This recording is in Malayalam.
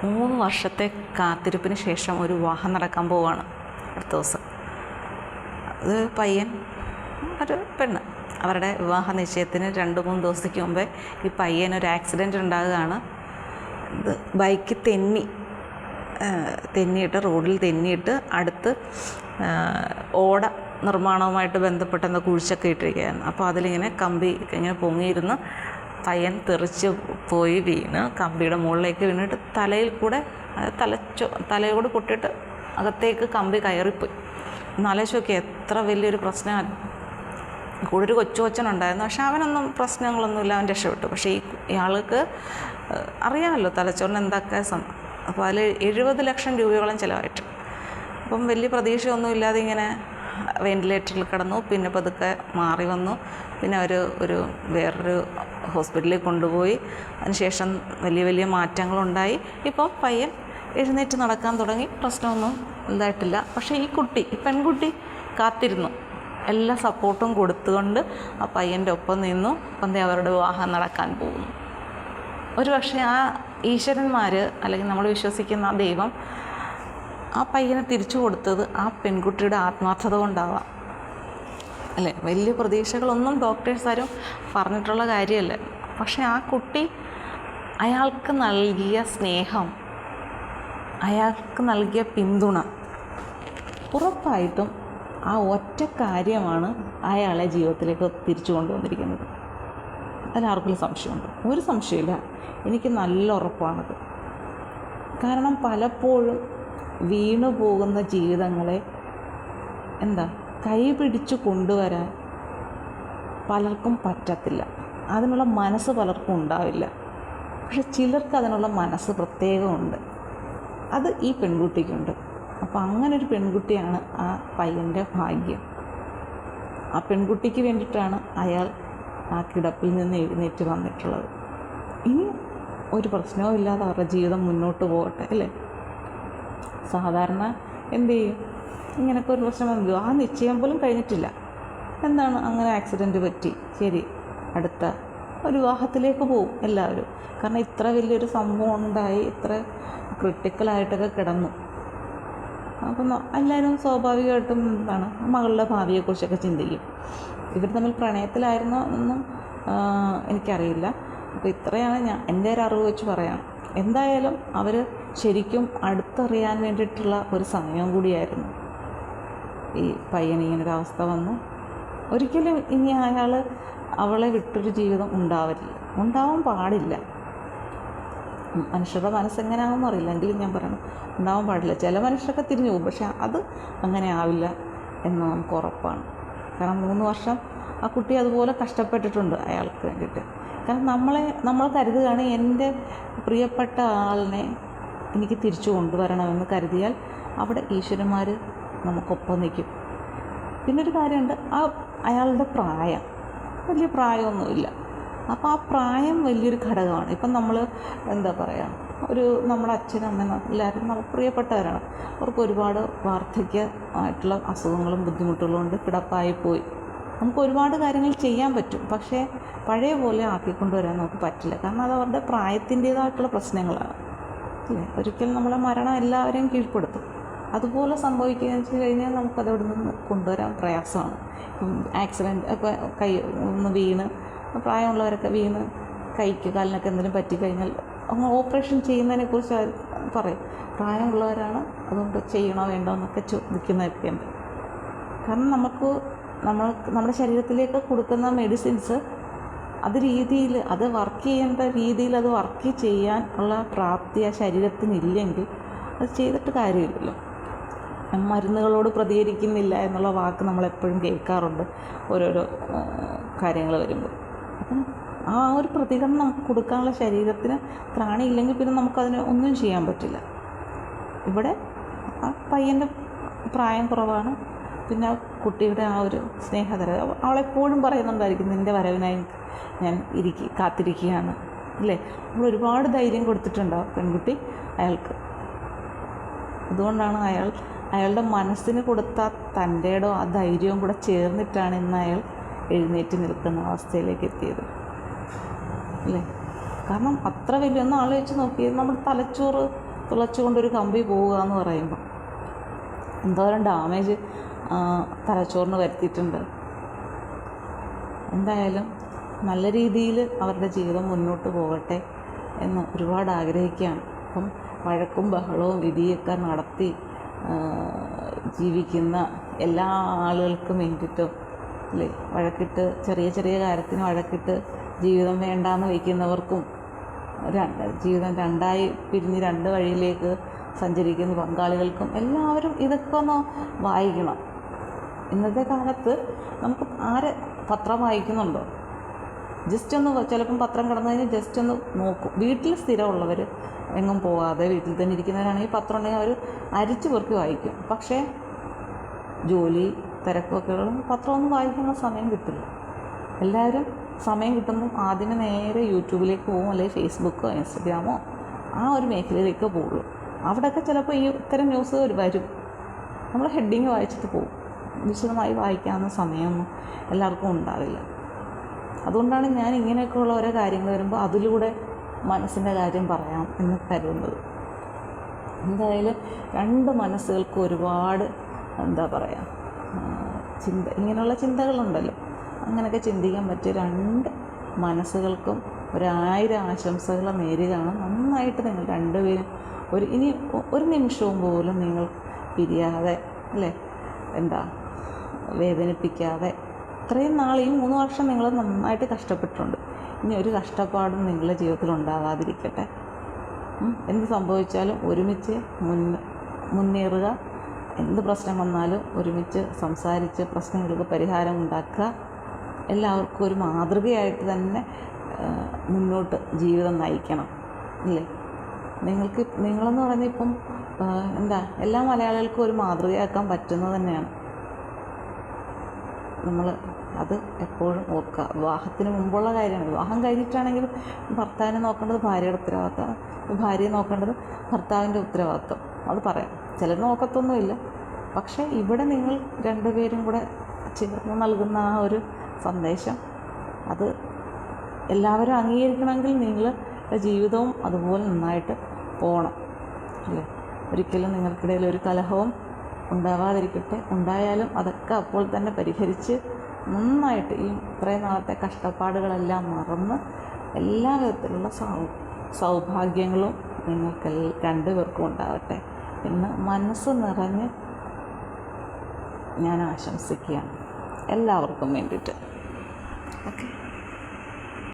3 വർഷത്തെ കാത്തിരിപ്പിന് ശേഷം ഒരു വിവാഹം നടക്കാൻ പോവുകയാണ് അടുത്ത ദിവസം. അത് പയ്യൻ ഒരു പെണ്ണ്. അവരുടെ വിവാഹ നിശ്ചയത്തിന് 2-3 ദിവസത്തേക്ക് മുമ്പേ ഈ പയ്യനൊരു ആക്സിഡൻറ്റ് ഉണ്ടാകുകയാണ്. ഇത് ബൈക്ക് തെന്നിയിട്ട് റോഡിൽ തെന്നിയിട്ട് അടുത്ത് ഓട നിർമ്മാണവുമായിട്ട് ബന്ധപ്പെട്ട എന്താ കുഴിച്ചൊക്കെ ഇട്ടിരിക്കുകയാണ്. അപ്പോൾ അതിലിങ്ങനെ കമ്പി ഇങ്ങനെ പൊങ്ങിയിരുന്ന് പയ്യൻ തെറിച്ച് പോയി വീണ് കമ്പിയുടെ മുകളിലേക്ക് വീണിട്ട് തലയിൽ കൂടെ തലയോട് പൊട്ടിയിട്ട് അകത്തേക്ക് കമ്പി കയറിപ്പോയി. ആലോചിച്ച് എത്ര വലിയൊരു പ്രശ്നമാണ്. കൂടെ ഒരു കൊച്ചുകൊച്ചനുണ്ടായിരുന്നു. പക്ഷെ അവനൊന്നും പ്രശ്നങ്ങളൊന്നുമില്ല, അവൻ രക്ഷപ്പെട്ടു. പക്ഷേ ഇയാൾക്ക് അറിയാമല്ലോ തലച്ചോറിന് എന്തൊക്കെ അപ്പോൾ അതിൽ 70 ലക്ഷം രൂപയോളം ചിലവായിട്ട്. അപ്പം വലിയ പ്രതീക്ഷയൊന്നും ഇല്ലാതെ ഇങ്ങനെ വെൻറ്റിലേറ്ററിൽ കിടന്നു. പിന്നെ പതുക്കെ മാറി വന്നു. പിന്നെ വേറൊരു ഹോസ്പിറ്റലിൽ കൊണ്ടുപോയി. അതിനുശേഷം വലിയ മാറ്റങ്ങളുണ്ടായി. ഇപ്പോൾ പയ്യൻ എഴുന്നേറ്റ് നടക്കാൻ തുടങ്ങി. പ്രശ്നമൊന്നും ഇതായിട്ടില്ല. പക്ഷേ ഈ പെൺകുട്ടി കാത്തിരുന്നു. എല്ലാ സപ്പോർട്ടും കൊടുത്തുകൊണ്ട് ആ പയ്യൻ്റെ ഒപ്പം നിന്നു. അപ്പം അവരുടെ വിവാഹം നടക്കാൻ പോകുന്നു. ഒരു പക്ഷേ ആ ഈശ്വരന്മാർ അല്ലെങ്കിൽ നമ്മൾ വിശ്വസിക്കുന്ന ആ ദൈവം ആ പയ്യനെ തിരിച്ചു കൊടുത്തത് ആ പെൺകുട്ടിയുടെ ആത്മാർത്ഥത കൊണ്ടാവാം അല്ലേ. വലിയ പ്രതീക്ഷകളൊന്നും ഡോക്ടേഴ്സാരും പറഞ്ഞിട്ടുള്ള കാര്യമല്ല. പക്ഷേ ആ കുട്ടി അയാൾക്ക് നൽകിയ സ്നേഹം, അയാൾക്ക് നൽകിയ പിന്തുണ ഉറപ്പായിട്ടും ആ ഒറ്റ കാര്യമാണ് അയാളെ ജീവിതത്തിലേക്ക് തിരിച്ചു കൊണ്ടുവന്നിരിക്കുന്നത്. അതിലാർക്കും സംശയമുണ്ട്? ഒരു സംശയമില്ല. എനിക്ക് നല്ല ഉറപ്പാണത്. കാരണം പലപ്പോഴും വീണു പോകുന്ന ജീവിതങ്ങളെ കൈ പിടിച്ചു കൊണ്ടുവരാൻ പലർക്കും പറ്റത്തില്ല. അതിനുള്ള മനസ്സ് പലർക്കും ഉണ്ടാവില്ല. പക്ഷെ ചിലർക്ക് അതിനുള്ള മനസ്സ് പ്രത്യേകമുണ്ട്. അത് ഈ പെൺകുട്ടിക്കുണ്ട്. അപ്പോൾ അങ്ങനൊരു പെൺകുട്ടിയാണ് ആ പയ്യൻ്റെ ഭാഗ്യം. ആ പെൺകുട്ടിക്ക് വേണ്ടിയിട്ടാണ് അയാൾ ആ കിടപ്പിൽ നിന്ന് എഴുന്നേറ്റ് വന്നിട്ടുള്ളത്. ഇനി ഒരു പ്രശ്നവും ഇല്ലാതെ അവരുടെ ജീവിതം മുന്നോട്ട് പോകട്ടെ അല്ലേ. സാധാരണ എന്ത് ചെയ്യും? ഇങ്ങനെയൊക്കെ ഒരു പ്രശ്നം വന്നു, ആ നിശ്ചയം പോലും കഴിഞ്ഞിട്ടില്ല, അങ്ങനെ ആക്സിഡൻറ്റ് പറ്റി, ശരി, അടുത്ത ഒരു വിവാഹത്തിലേക്ക് പോവും എല്ലാവരും. കാരണം ഇത്ര വലിയൊരു സംഭവം ഉണ്ടായി, ഇത്ര ക്രിട്ടിക്കലായിട്ടൊക്കെ കിടന്നു. അപ്പം എല്ലാവരും സ്വാഭാവികമായിട്ടും മകളുടെ ഭാവിയെക്കുറിച്ചൊക്കെ ചിന്തിക്കും. ഇവർ തമ്മിൽ പ്രണയത്തിലായിരുന്നോ എന്നൊന്നും എനിക്കറിയില്ല. അപ്പോൾ ഇത്രയാണ് എൻ്റെ ഒരു അറിവ് വെച്ച് പറയാം. എന്തായാലും അവർ ശരിക്കും അടുത്തറിയാൻ വേണ്ടിയിട്ടുള്ള ഒരു സമയം കൂടിയായിരുന്നു. ഈ പയ്യന് ഇങ്ങനൊരു അവസ്ഥ വന്നു. ഒരിക്കലും ഇനി അയാൾ അവളെ വിട്ടൊരു ജീവിതം ഉണ്ടാവാൻ പാടില്ല. മനുഷ്യരുടെ മനസ്സെങ്ങനെയാണെന്ന് അറിയില്ല, എങ്കിലും ഞാൻ പറയണം, ഉണ്ടാവാൻ പാടില്ല. ചില മനുഷ്യരൊക്കെ തിരിഞ്ഞു പോകും, പക്ഷെ അത് അങ്ങനെ ആവില്ല എന്ന് നമുക്ക് ഉറപ്പാണ്. കാരണം 3 വർഷം ആ കുട്ടി അതുപോലെ കഷ്ടപ്പെട്ടിട്ടുണ്ട് അയാൾക്ക് വേണ്ടിയിട്ട്. കാരണം നമ്മൾ കരുതുകയാണ് എൻ്റെ പ്രിയപ്പെട്ട ആളിനെ എനിക്ക് തിരിച്ചു കൊണ്ടുവരണമെന്ന് കരുതിയാൽ അവിടെ ഈശ്വരന്മാർ നമുക്കൊപ്പം നിൽക്കും. പിന്നൊരു കാര്യമുണ്ട്, അയാളുടെ പ്രായം വലിയ പ്രായമൊന്നുമില്ല. അപ്പോൾ ആ പ്രായം വലിയൊരു ഘടകമാണ്. ഇപ്പം നമ്മൾ നമ്മുടെ അച്ഛനും അമ്മയും എല്ലാവരും നമുക്ക് പ്രിയപ്പെട്ടവരാണ്. അവർക്ക് ഒരുപാട് വാർദ്ധക്യമായിട്ടുള്ള അസുഖങ്ങളും ബുദ്ധിമുട്ടുകളും കൊണ്ട് കിടപ്പായി പോയി. നമുക്ക് ഒരുപാട് കാര്യങ്ങൾ ചെയ്യാൻ പറ്റും, പക്ഷേ പഴയ പോലെ ആക്കിക്കൊണ്ടുവരാൻ നമുക്ക് പറ്റില്ല. കാരണം അത് അവരുടെ പ്രായത്തിൻ്റേതായിട്ടുള്ള പ്രശ്നങ്ങളാണ് അല്ലേ. ഒരിക്കലും നമ്മളെ മരണം എല്ലാവരെയും കീഴ്പ്പെടുത്തും. അതുപോലെ സംഭവിക്കുകയെന്ന് വെച്ച് കഴിഞ്ഞാൽ നമുക്കതവിടെ നിന്ന് കൊണ്ടുവരാൻ പ്രയാസമാണ്. ആക്സിഡൻറ്റ് ഇപ്പോൾ കൈ ഒന്ന് വീണ്, പ്രായമുള്ളവരൊക്കെ വീണ് കൈക്ക് കാലിനൊക്കെ എന്തെങ്കിലും പറ്റിക്കഴിഞ്ഞാൽ ഓപ്പറേഷൻ ചെയ്യുന്നതിനെക്കുറിച്ച് പറയും. പ്രായമുള്ളവരാണ്, അതുകൊണ്ട് ചെയ്യണോ വേണ്ടോ എന്നൊക്കെ ചോദിക്കുന്നതൊക്കെ ഉണ്ട്. കാരണം നമ്മുടെ ശരീരത്തിലേക്ക് കൊടുക്കുന്ന മെഡിസിൻസ് അത് വർക്ക് ചെയ്യേണ്ട രീതിയിൽ അത് വർക്ക് ചെയ്യാൻ ഉള്ള പ്രാപ്തി ആ ശരീരത്തിനില്ലെങ്കിൽ അത് ചെയ്തിട്ട് കാര്യമില്ലല്ലോ. മരുന്നുകളോട് പ്രതികരിക്കുന്നില്ല എന്നുള്ള വാക്ക് നമ്മളെപ്പോഴും കേൾക്കാറുണ്ട് ഓരോരോ കാര്യങ്ങൾ വരുമ്പോൾ. അപ്പം ആ ഒരു പ്രതികരണം നമുക്ക് കൊടുക്കാനുള്ള ശരീരത്തിന് ത്രാണിയില്ലെങ്കിൽ പിന്നെ നമുക്കതിന് ഒന്നും ചെയ്യാൻ പറ്റില്ല. ഇവിടെ ആ പയ്യൻ്റെ പ്രായം കുറവാണ്. പിന്നെ കുട്ടിയുടെ ആ ഒരു സ്നേഹതര അവളെപ്പോഴും പറയുന്നുണ്ടായിരിക്കും, നിൻ്റെ വരവിനായി ഞാൻ കാത്തിരിക്കുകയാണ് അല്ലേ. നമ്മൾ ഒരുപാട് ധൈര്യം കൊടുത്തിട്ടുണ്ടാവും പെൺകുട്ടി അയാൾക്ക്. അതുകൊണ്ടാണ് അയാളുടെ മനസ്സിന് കൊടുത്ത തൻ്റെടോ ആ ധൈര്യവും കൂടെ ചേർന്നിട്ടാണ് ഇന്ന് അയാൾ എഴുന്നേറ്റ് നിൽക്കുന്ന അവസ്ഥയിലേക്ക് എത്തിയത് അല്ലേ. കാരണം അത്ര വലിയൊന്നും ആലോചിച്ച് നോക്കിയത് നമ്മുടെ തലച്ചോറ് തുളച്ചുകൊണ്ടൊരു കമ്പി പോവുക എന്ന് പറയുമ്പോൾ എന്തോരം ഡാമേജ് തലച്ചോറിന് വരുത്തിയിട്ടുണ്ട്. എന്തായാലും നല്ല രീതിയിൽ അവരുടെ ജീവിതം മുന്നോട്ട് പോകട്ടെ എന്ന് ഒരുപാട് ആഗ്രഹിക്കുകയാണ്. അപ്പം വഴക്കും ബഹളവും വിധിയൊക്കെ നടത്തി ജീവിക്കുന്ന എല്ലാ ആളുകൾക്കും വേണ്ടിയിട്ടും അല്ലേ, വഴക്കിട്ട് ചെറിയ ചെറിയ കാര്യത്തിന് വഴക്കിട്ട് ജീവിതം വേണ്ടാന്ന് വയ്ക്കുന്നവർക്കും, ജീവിതം രണ്ടായി പിരിഞ്ഞ് രണ്ട് വഴിയിലേക്ക് സഞ്ചരിക്കുന്ന പങ്കാളികൾക്കും എല്ലാവരും ഇതൊക്കെ ഒന്ന് വായിക്കണം. ഇന്നത്തെ കാലത്ത് നമുക്ക് പത്രം വായിക്കുന്നുണ്ടോ? ജസ്റ്റ് ഒന്ന് ചിലപ്പം പത്രം കിടന്നു കഴിഞ്ഞാൽ ജസ്റ്റ് ഒന്ന് നോക്കും. വീട്ടിൽ സ്ഥിരമുള്ളവർ എങ്ങും പോകാതെ വീട്ടിൽ തന്നെ ഇരിക്കുന്നവരാണെങ്കിൽ പത്രം ഉണ്ടെങ്കിൽ അവർ അരിച്ചു പെറുക്കി വായിക്കും. പക്ഷേ ജോലി തിരക്കൊക്കെ പത്രമൊന്നും വായിക്കാനുള്ള സമയം കിട്ടില്ല. എല്ലാവരും സമയം കിട്ടുമ്പോൾ ആദ്യമേ നേരെ യൂട്യൂബിലേക്ക് പോകും, അല്ലെങ്കിൽ ഫേസ്ബുക്കോ ഇൻസ്റ്റഗ്രാമോ ആ ഒരു മേഖലയിലേക്ക് പോകുള്ളൂ. അവിടെയൊക്കെ ചിലപ്പോൾ ഈ ഇത്തരം ന്യൂസ് വരും. നമ്മൾ ഹെഡിങ് വായിച്ചിട്ട് പോകും. വിശദമായി വായിക്കാവുന്ന സമയമൊന്നും എല്ലാവർക്കും ഉണ്ടാവില്ല. അതുകൊണ്ടാണ് ഞാൻ ഇങ്ങനെയൊക്കെയുള്ള ഓരോ കാര്യങ്ങൾ വരുമ്പോൾ അതിലൂടെ മനസ്സിൻ്റെ കാര്യം പറയാം എന്ന് കരുതുന്നത്. എന്തായാലും രണ്ട് മനസ്സുകൾക്കും ഒരുപാട് എന്താ പറയുക ഇങ്ങനെയുള്ള ചിന്തകളുണ്ടല്ലോ, അങ്ങനെയൊക്കെ ചിന്തിക്കാൻ പറ്റിയ രണ്ട് മനസ്സുകൾക്കും 1000 ആശംസകൾ നേരുകയാണ്. നന്നായിട്ട് നിങ്ങൾ രണ്ടുപേരും ഇനി ഒരു നിമിഷവും പോലും നിങ്ങൾ പിരിയാതെ അല്ലേ, വേദനിപ്പിക്കാതെ ഇത്രയും നാൾ ഈ 3 വർഷം നിങ്ങൾ നന്നായിട്ട് കഷ്ടപ്പെട്ടിട്ടുണ്ട്. ഇനി ഒരു കഷ്ടപ്പാടും നിങ്ങളുടെ ജീവിതത്തിൽ ഉണ്ടാകാതിരിക്കട്ടെ. എന്ത് സംഭവിച്ചാലും ഒരുമിച്ച് മുന്നേറുക. എന്ത് പ്രശ്നം വന്നാലും ഒരുമിച്ച് സംസാരിച്ച് പ്രശ്നങ്ങൾക്ക് പരിഹാരം ഉണ്ടാക്കുക. എല്ലാവർക്കും ഒരു മാതൃകയായിട്ട് തന്നെ മുന്നോട്ട് ജീവിതം നയിക്കണം ഇല്ലേ. നിങ്ങളെന്ന് പറയുന്നത് ഇപ്പം എല്ലാ മലയാളികൾക്കും ഒരു മാതൃകയാക്കാൻ പറ്റുന്നത് തന്നെയാണ്. നമ്മൾ അത് എപ്പോഴും ഓർക്കുക. വിവാഹത്തിന് മുമ്പുള്ള കാര്യമാണ്. വിവാഹം കഴിഞ്ഞിട്ടാണെങ്കിലും ഭർത്താവിനെ നോക്കേണ്ടത് ഭാര്യയുടെ ഉത്തരവാദിത്തമാണ്, ഭാര്യയെ നോക്കേണ്ടത് ഭർത്താവിൻ്റെ ഉത്തരവാദിത്തം. അത് പറയാം. ചിലർ നോക്കത്തൊന്നുമില്ല. പക്ഷേ ഇവിടെ നിങ്ങൾ രണ്ടുപേരും കൂടെ ചേർന്ന് നൽകുന്ന ആ ഒരു സന്ദേശം അത് എല്ലാവരും അംഗീകരിക്കണമെങ്കിൽ നിങ്ങളുടെ ജീവിതവും അതുപോലെ നന്നായിട്ട് പോകണം അല്ലേ. ഒരിക്കലും നിങ്ങൾക്കിടയിൽ ഒരു കലഹവും ഉണ്ടാവാതിരിക്കട്ടെ. ഉണ്ടായാലും അതൊക്കെ അപ്പോൾ തന്നെ പരിഹരിച്ച് നന്നായിട്ട് ഈ ഇത്രയും നാളത്തെ കഷ്ടപ്പാടുകളെല്ലാം മറന്ന് എല്ലാ വിധത്തിലുള്ള സൗഭാഗ്യങ്ങളും നിങ്ങൾക്ക് രണ്ടുപേർക്കും ഉണ്ടാവട്ടെ എന്ന് മനസ്സ് നിറഞ്ഞ് ഞാൻ ആശംസിക്കുകയാണ് എല്ലാവർക്കും വേണ്ടിയിട്ട്. ഓക്കെ.